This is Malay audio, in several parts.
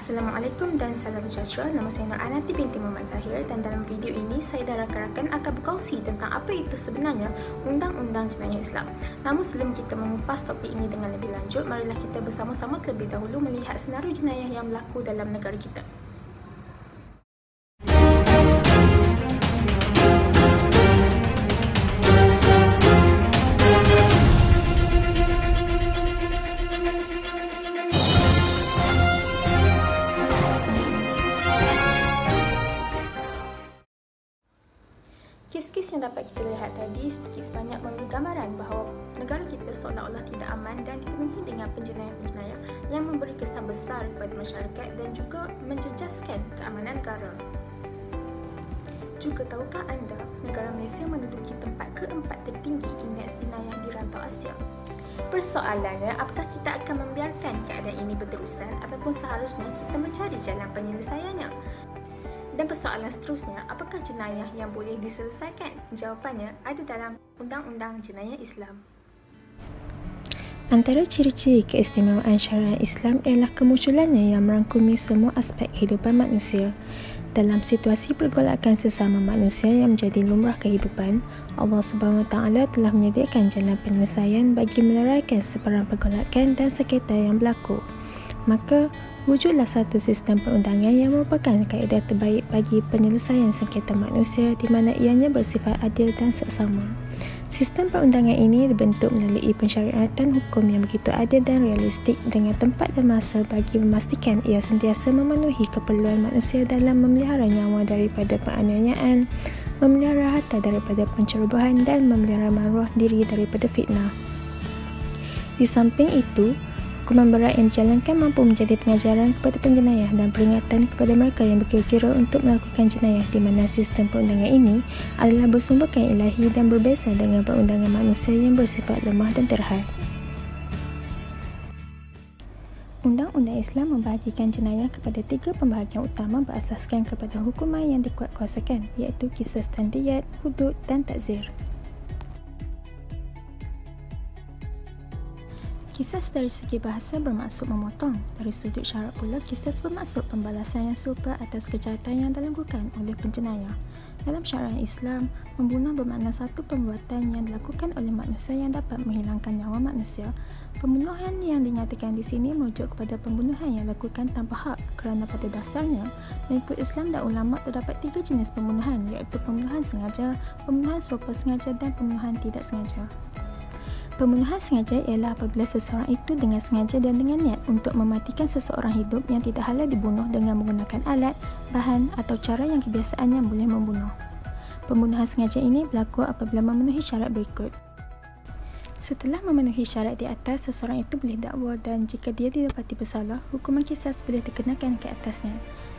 Assalamualaikum dan salam sejahtera. Nama saya Nur Anati binti Muhammad Zahir dan dalam video ini saya dan rakan-rakan akan berkongsi tentang apa itu sebenarnya Undang-Undang Jenayah Islam. Namun sebelum kita mengupas topik ini dengan lebih lanjut, marilah kita bersama-sama terlebih dahulu melihat senario jenayah yang berlaku dalam negara kita. Kes-kes yang dapat kita lihat tadi sedikit sebanyak memberi gambaran bahawa negara kita seolah-olah tidak aman dan dipenuhi dengan penjenayah-penjenayah yang memberi kesan besar kepada masyarakat dan juga menjejaskan keamanan negara. Juga tahukah anda, negara Malaysia menduduki tempat keempat tertinggi indeks jenayah di rantau Asia? Persoalannya, apakah kita akan membiarkan keadaan ini berterusan ataupun seharusnya kita mencari jalan penyelesaiannya? Dan persoalan seterusnya, apakah jenayah yang boleh diselesaikan? Jawapannya ada dalam Undang-Undang Jenayah Islam. Antara ciri-ciri keistimewaan syariat Islam ialah kemunculannya yang merangkumi semua aspek kehidupan manusia. Dalam situasi pergolakan sesama manusia yang menjadi lumrah kehidupan, Allah SWT telah menyediakan jalan penyelesaian bagi meleraikan sebarang pergolakan dan sengketa yang berlaku. Maka, wujudlah satu sistem perundangan yang merupakan kaedah terbaik bagi penyelesaian sengketa manusia di mana ianya bersifat adil dan seksama. Sistem perundangan ini dibentuk melalui pensyariatan hukum yang begitu adil dan realistik dengan tempat dan masa bagi memastikan ia sentiasa memenuhi keperluan manusia dalam memelihara nyawa daripada penganiayaan, memelihara harta daripada pencerobohan dan memelihara maruah diri daripada fitnah. Di samping itu, hukuman berat yang dijalankan mampu menjadi pengajaran kepada penjenayah dan peringatan kepada mereka yang berkira-kira untuk melakukan jenayah di mana sistem perundangan ini adalah bersumberkan ilahi dan berbeza dengan perundangan manusia yang bersifat lemah dan terhad. Undang-undang Islam membahagikan jenayah kepada tiga pembahagian utama berasaskan kepada hukuman yang dikuatkuasakan, iaitu qisas dan diyat, hudud dan takzir. Qisas dari segi bahasa bermaksud memotong. Dari sudut syarak pula, qisas bermaksud pembalasan yang serupa atas kejahatan yang dilakukan oleh penjenayah. Dalam syariat Islam, membunuh bermakna satu perbuatan yang dilakukan oleh manusia yang dapat menghilangkan nyawa manusia. Pembunuhan yang dinyatakan di sini merujuk kepada pembunuhan yang dilakukan tanpa hak kerana pada dasarnya, mengikut Islam dan ulama terdapat tiga jenis pembunuhan, iaitu pembunuhan sengaja, pembunuhan serupa sengaja dan pembunuhan tidak sengaja. Pembunuhan sengaja ialah apabila seseorang itu dengan sengaja dan dengan niat untuk mematikan seseorang hidup yang tidak halal dibunuh dengan menggunakan alat, bahan atau cara yang kebiasaannya boleh membunuh. Pembunuhan sengaja ini berlaku apabila memenuhi syarat berikut. Setelah memenuhi syarat di atas, seseorang itu boleh dakwa dan jika dia didapati bersalah, hukuman qisas boleh dikenakan ke atasnya.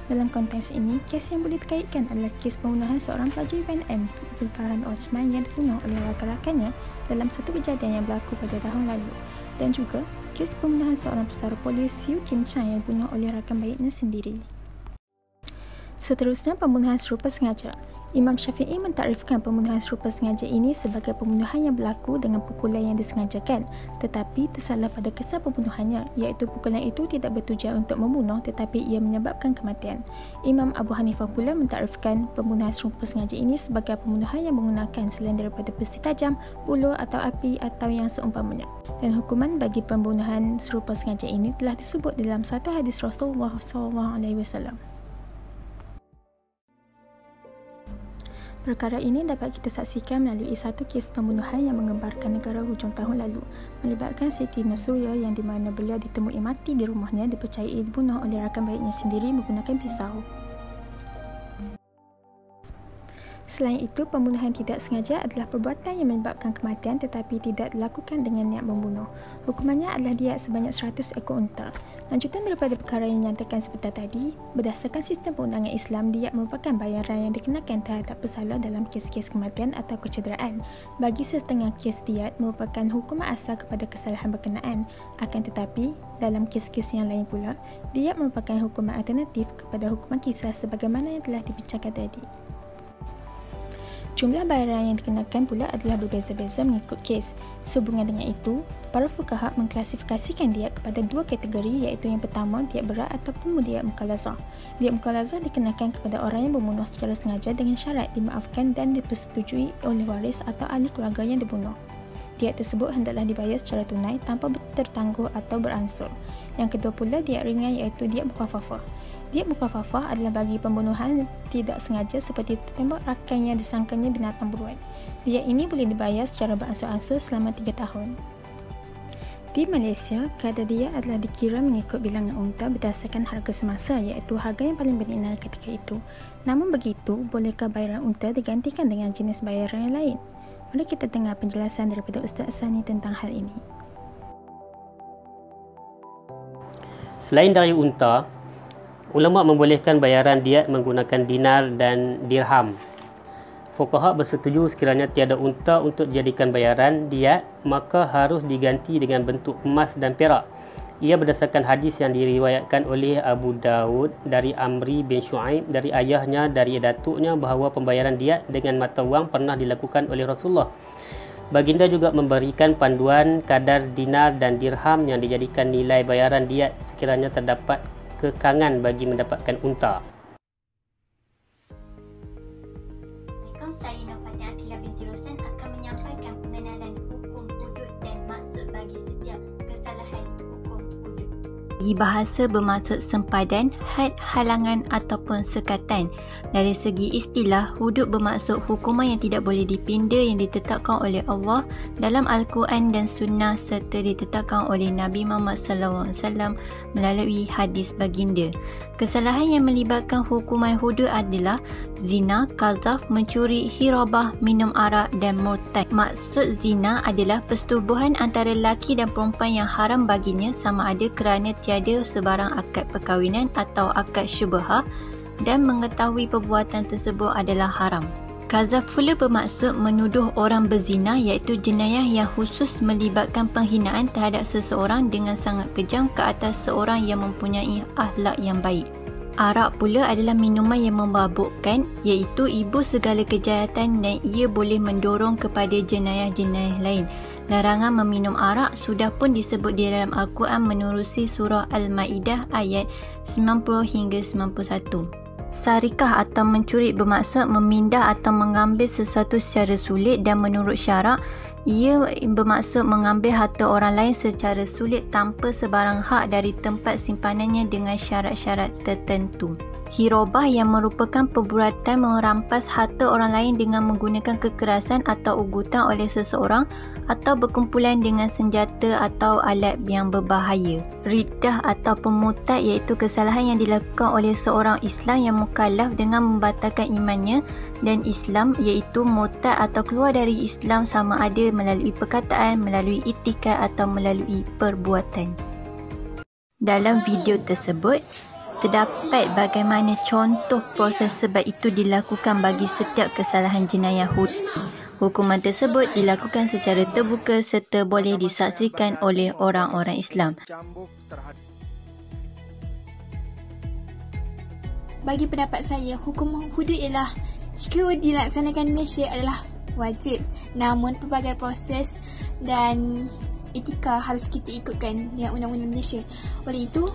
Dalam konteks ini, kes yang boleh dikaitkan adalah kes pembunuhan seorang pelajar UNM, Zulfarhan Osman yang dibunuh oleh rakan-rakannya dalam satu kejadian yang berlaku pada tahun lalu, dan juga kes pembunuhan seorang pesara polis Yu Kim Chan yang dibunuh oleh rakan baiknya sendiri. Seterusnya, pembunuhan serupa sengaja. Imam Syafi'i mentakrifkan pembunuhan serupa sengaja ini sebagai pembunuhan yang berlaku dengan pukulan yang disengajakan tetapi tersalah pada kesan pembunuhannya, iaitu pukulan itu tidak bertujuan untuk membunuh tetapi ia menyebabkan kematian. Imam Abu Hanifah pula mentakrifkan pembunuhan serupa sengaja ini sebagai pembunuhan yang menggunakan selain daripada besi tajam, buluh atau api atau yang seumpamanya. Dan hukuman bagi pembunuhan serupa sengaja ini telah disebut dalam satu hadis Rasulullah SAW. Perkara ini dapat kita saksikan melalui satu kes pembunuhan yang menggemparkan negara hujung tahun lalu, melibatkan Siti Nusurya yang di mana beliau ditemui mati di rumahnya dipercayai dibunuh oleh rakan baiknya sendiri menggunakan pisau. Selain itu, pembunuhan tidak sengaja adalah perbuatan yang menyebabkan kematian tetapi tidak dilakukan dengan niat membunuh. Hukumannya adalah diat sebanyak 100 ekor unta. Lanjutan daripada perkara yang dinyatakan sebentar tadi, berdasarkan sistem perundangan Islam, diat merupakan bayaran yang dikenakan terhadap pesalah dalam kes-kes kematian atau kecederaan. Bagi setengah kes, diat merupakan hukuman asal kepada kesalahan berkenaan. Akan tetapi, dalam kes-kes yang lain pula, diat merupakan hukuman alternatif kepada hukuman qisas sebagaimana yang telah dibincangkan tadi. Jumlah bayaran yang dikenakan pula adalah berbeza-beza mengikut kes. Sehubungan dengan itu, para fuqaha mengklasifikasikan diat kepada dua kategori, iaitu yang pertama, diat berat ataupun diat mukhalazah. Diat mukhalazah dikenakan kepada orang yang membunuh secara sengaja dengan syarat dimaafkan dan dipersetujui oleh waris atau ahli keluarga yang dibunuh. Diat tersebut hendaklah dibayar secara tunai tanpa tertangguh atau beransur. Yang kedua pula diat ringan, iaitu diat mukhafafah. Diat mukhafafah adalah bagi pembunuhan tidak sengaja seperti tertembak rakan yang disangkanya binatang buruan. Diat ini boleh dibayar secara beransur-ansur selama 3 tahun. Di Malaysia, kadar diat adalah dikira mengikut bilangan unta berdasarkan harga semasa, iaitu harga yang paling bernilai ketika itu. Namun begitu, bolehkah bayaran unta digantikan dengan jenis bayaran yang lain? Mari kita dengar penjelasan daripada Ustaz Sani tentang hal ini. Selain dari unta, ulama membolehkan bayaran diat menggunakan dinar dan dirham. Fuqaha bersetuju sekiranya tiada unta untuk dijadikan bayaran diat, maka harus diganti dengan bentuk emas dan perak. Ia berdasarkan hadis yang diriwayatkan oleh Abu Daud dari Amri bin Shu'aib dari ayahnya dari datuknya bahawa pembayaran diat dengan mata wang pernah dilakukan oleh Rasulullah. Baginda juga memberikan panduan kadar dinar dan dirham yang dijadikan nilai bayaran diat sekiranya terdapat kekangan bagi mendapatkan unta. Assalamualaikum, saya Nofatia Akila binti Rosan akan menyampaikan pengenalan hukum hudud dan maksud bagi setiap kesalahan hukum hudud. Bagi bahasa bermaksud sempadan, had, halangan ataupun sekatan. Dari segi istilah, hudud bermaksud hukuman yang tidak boleh dipinda yang ditetapkan oleh Allah dalam Al-Quran dan Sunnah serta ditetapkan oleh Nabi Muhammad SAW melalui hadis baginda. Kesalahan yang melibatkan hukuman hudud adalah zina, qazaf, mencuri, hirabah, minum arak dan murtad. Maksud zina adalah persetubuhan antara lelaki dan perempuan yang haram baginya sama ada kerana tiada sebarang akad perkahwinan atau akad syubhah dan mengetahui perbuatan tersebut adalah haram. Qazaf pula bermaksud menuduh orang berzina, iaitu jenayah yang khusus melibatkan penghinaan terhadap seseorang dengan sangat kejam ke atas seorang yang mempunyai akhlak yang baik. Arak pula adalah minuman yang memabukkan, iaitu ibu segala kejahatan dan ia boleh mendorong kepada jenayah-jenayah lain. Larangan meminum arak sudah pun disebut di dalam Al-Quran menerusi surah Al-Ma'idah ayat 90 hingga 91. Sarikah atau mencuri bermaksud memindah atau mengambil sesuatu secara sulit dan menurut syarak. Ia bermaksud mengambil harta orang lain secara sulit tanpa sebarang hak dari tempat simpanannya dengan syarat-syarat tertentu. Hirabah yang merupakan perbuatan merampas harta orang lain dengan menggunakan kekerasan atau ugutan oleh seseorang atau berkumpulan dengan senjata atau alat yang berbahaya. Riddah atau pemurtad iaitu kesalahan yang dilakukan oleh seorang Islam yang mukallaf dengan membatalkan imannya dan Islam, iaitu murtad atau keluar dari Islam sama ada melalui perkataan, melalui iktikad atau melalui perbuatan. Dalam video tersebut terdapat bagaimana contoh proses sebab itu dilakukan bagi setiap kesalahan jenayah hudud. Hukuman tersebut dilakukan secara terbuka serta boleh disaksikan oleh orang-orang Islam. Bagi pendapat saya, hukum hudud ialah jika dilaksanakan di Malaysia adalah wajib. Namun pelbagai proses dan etika harus kita ikutkan dengan undang-undang Malaysia. Oleh itu,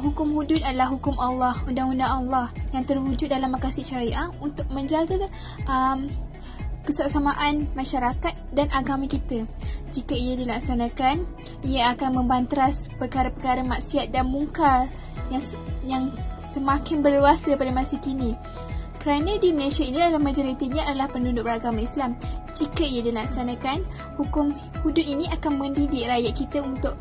hukum hudud adalah hukum Allah, undang-undang Allah yang terwujud dalam makasih syariah untuk menjaga kesesamaan masyarakat dan agama kita. Jika ia dilaksanakan, ia akan membanteras perkara-perkara maksiat dan mungkar yang semakin berluasa pada masa kini. Kerana di Malaysia ini adalah majoritinya adalah penduduk beragama Islam. Jika ia dilaksanakan, hukum hudud ini akan mendidik rakyat kita untuk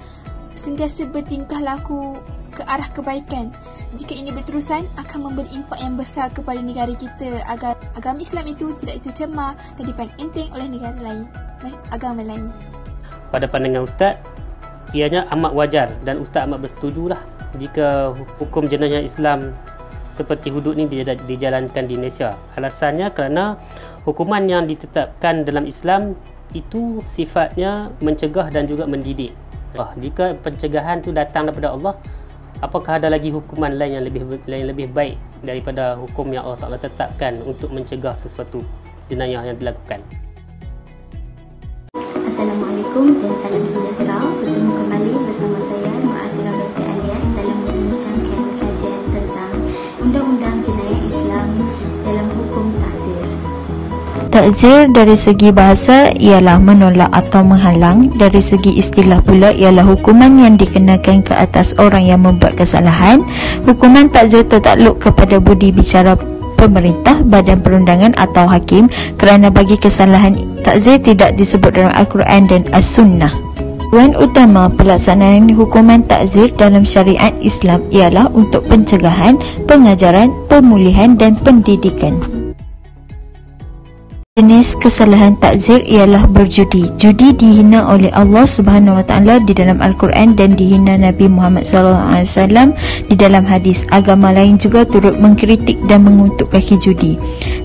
sentiasa bertingkah laku ke arah kebaikan. Jika ini berterusan, akan memberi impak yang besar kepada negara kita agar agama Islam itu tidak tercemar dan dipandang enteng oleh negara lain, agama lain. Pada pandangan Ustaz, ianya amat wajar dan Ustaz amat bersetujulah jika hukum jenayah Islam seperti hudud ini dijalankan di Malaysia. Alasannya kerana hukuman yang ditetapkan dalam Islam itu sifatnya mencegah dan juga mendidik. Jika pencegahan itu datang daripada Allah, apakah ada lagi hukuman lain yang lebih baik daripada hukum yang Allah Ta'ala tetapkan untuk mencegah sesuatu? jenayah yang dilakukan. Assalamualaikum dan salam sejahtera. Bertemu kembali bersama saya Mu'athira Binti Alias dalam membincangkan kajian tentang Undang-Undang Jenayah Islam dalam Hukum Ta'zir. Ta'zir dari segi bahasa ialah menolak atau menghalang. Dari segi istilah pula ialah hukuman yang dikenakan ke atas orang yang membuat kesalahan. Hukuman ta'zir tertakluk kepada budi bicara pemerintah, badan perundangan atau hakim, kerana bagi kesalahan ta'zir tidak disebut dalam Al-Quran dan As-Sunnah. Tujuan utama pelaksanaan hukuman ta'zir dalam syariat Islam ialah untuk pencegahan, pengajaran, pemulihan dan pendidikan. Jenis kesalahan ta'zir ialah berjudi. Judi dihina oleh Allah Subhanahu Wa Taala di dalam Al-Quran dan dihina Nabi Muhammad SAW di dalam hadis. Agama lain juga turut mengkritik dan mengutuk kaki judi.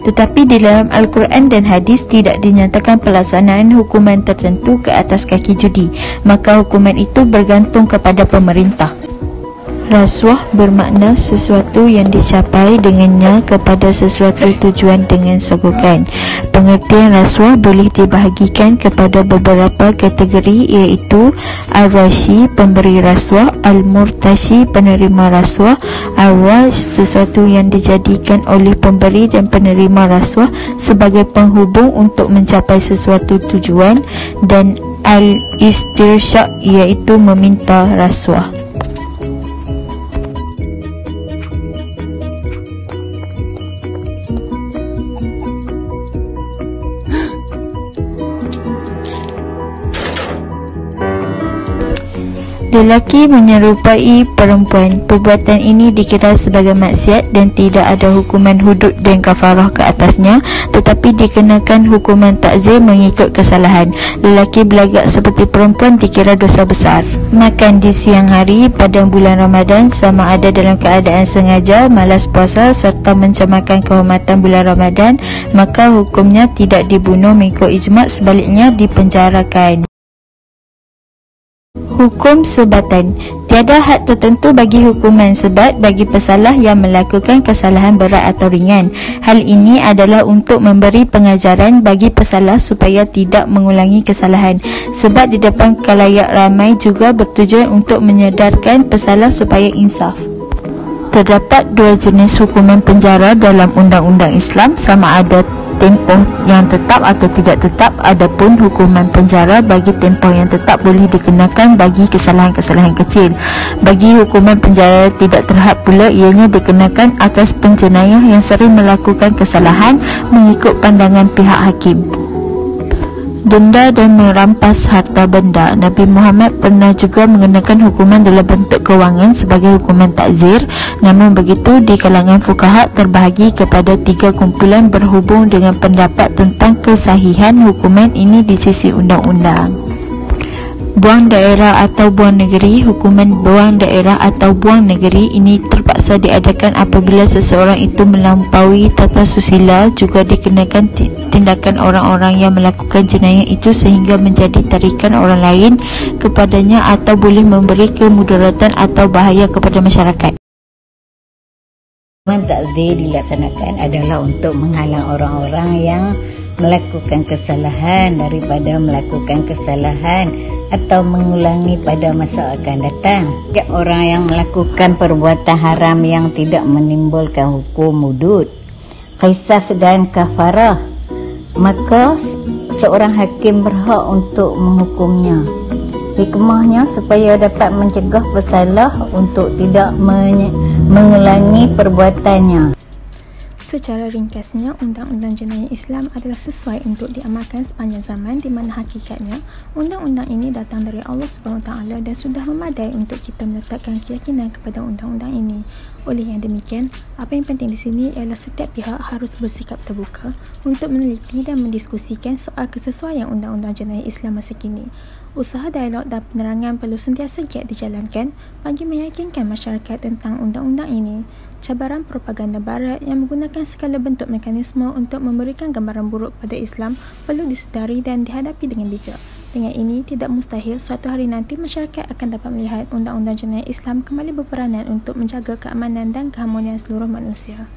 Tetapi di dalam Al-Quran dan hadis tidak dinyatakan pelaksanaan hukuman tertentu ke atas kaki judi, maka hukuman itu bergantung kepada pemerintah. Rasuah bermakna sesuatu yang dicapai dengannya kepada sesuatu tujuan dengan sogokan. Pengertian rasuah boleh dibahagikan kepada beberapa kategori, iaitu Al-Rashi, pemberi rasuah; Al-Murtashi, penerima rasuah; Al-Wash, sesuatu yang dijadikan oleh pemberi dan penerima rasuah sebagai penghubung untuk mencapai sesuatu tujuan; dan Al-Istirsyad, iaitu meminta rasuah. Lelaki menyerupai perempuan. Perbuatan ini dikira sebagai maksiat dan tidak ada hukuman hudud dan kafarah ke atasnya, tetapi dikenakan hukuman ta'zir mengikut kesalahan. Lelaki belagak seperti perempuan dikira dosa besar. Makan di siang hari pada bulan Ramadan sama ada dalam keadaan sengaja, malas puasa serta mencemarkan kehormatan bulan Ramadan, maka hukumnya tidak dibunuh mengikut ijma', sebaliknya dipenjarakan. Hukum sebatan. Tiada had tertentu bagi hukuman sebat bagi pesalah yang melakukan kesalahan berat atau ringan. Hal ini adalah untuk memberi pengajaran bagi pesalah supaya tidak mengulangi kesalahan. Sebat di depan khalayak ramai juga bertujuan untuk menyedarkan pesalah supaya insaf. Terdapat dua jenis hukuman penjara dalam undang-undang Islam, sama ada tempoh yang tetap atau tidak tetap. Adapun hukuman penjara bagi tempoh yang tetap boleh dikenakan bagi kesalahan-kesalahan kecil. Bagi hukuman penjara tidak terhad pula, ianya dikenakan atas penjenayah yang sering melakukan kesalahan mengikut pandangan pihak hakim. Denda dan merampas harta benda. Nabi Muhammad pernah juga mengenakan hukuman dalam bentuk kewangan sebagai hukuman ta'zir. Namun begitu, di kalangan fuqaha terbahagi kepada tiga kumpulan berhubung dengan pendapat tentang kesahihan hukuman ini di sisi undang-undang. Buang daerah atau buang negeri. Hukuman buang daerah atau buang negeri ini terpaksa diadakan apabila seseorang itu melampaui tata susila. Juga dikenakan tindakan orang-orang yang melakukan jenayah itu sehingga menjadi tarikan orang lain kepadanya atau boleh memberi kemudaratan atau bahaya kepada masyarakat. Hukuman ta'zir dilaksanakan adalah untuk menghalang orang-orang yang melakukan kesalahan daripada melakukan kesalahan atau mengulangi pada masa akan datang. Setiap orang yang melakukan perbuatan haram yang tidak menimbulkan hukum hudud, qisas dan kafarah, maka seorang hakim berhak untuk menghukumnya. Hikmahnya supaya dapat mencegah pesalah untuk tidak mengulangi perbuatannya. Secara ringkasnya, Undang-Undang Jenayah Islam adalah sesuai untuk diamalkan sepanjang zaman, di mana hakikatnya undang-undang ini datang dari Allah SWT dan sudah memadai untuk kita meletakkan keyakinan kepada undang-undang ini. Oleh yang demikian, apa yang penting di sini ialah setiap pihak harus bersikap terbuka untuk meneliti dan mendiskusikan soal kesesuaian Undang-Undang Jenayah Islam masa kini. Usaha dialog dan penerangan perlu sentiasa giat dijalankan bagi meyakinkan masyarakat tentang undang-undang ini. Cabaran propaganda barat yang menggunakan segala bentuk mekanisme untuk memberikan gambaran buruk pada Islam perlu disedari dan dihadapi dengan bijak. Dengan ini, tidak mustahil suatu hari nanti masyarakat akan dapat melihat Undang-Undang Jenayah Islam kembali berperanan untuk menjaga keamanan dan keharmonian seluruh manusia.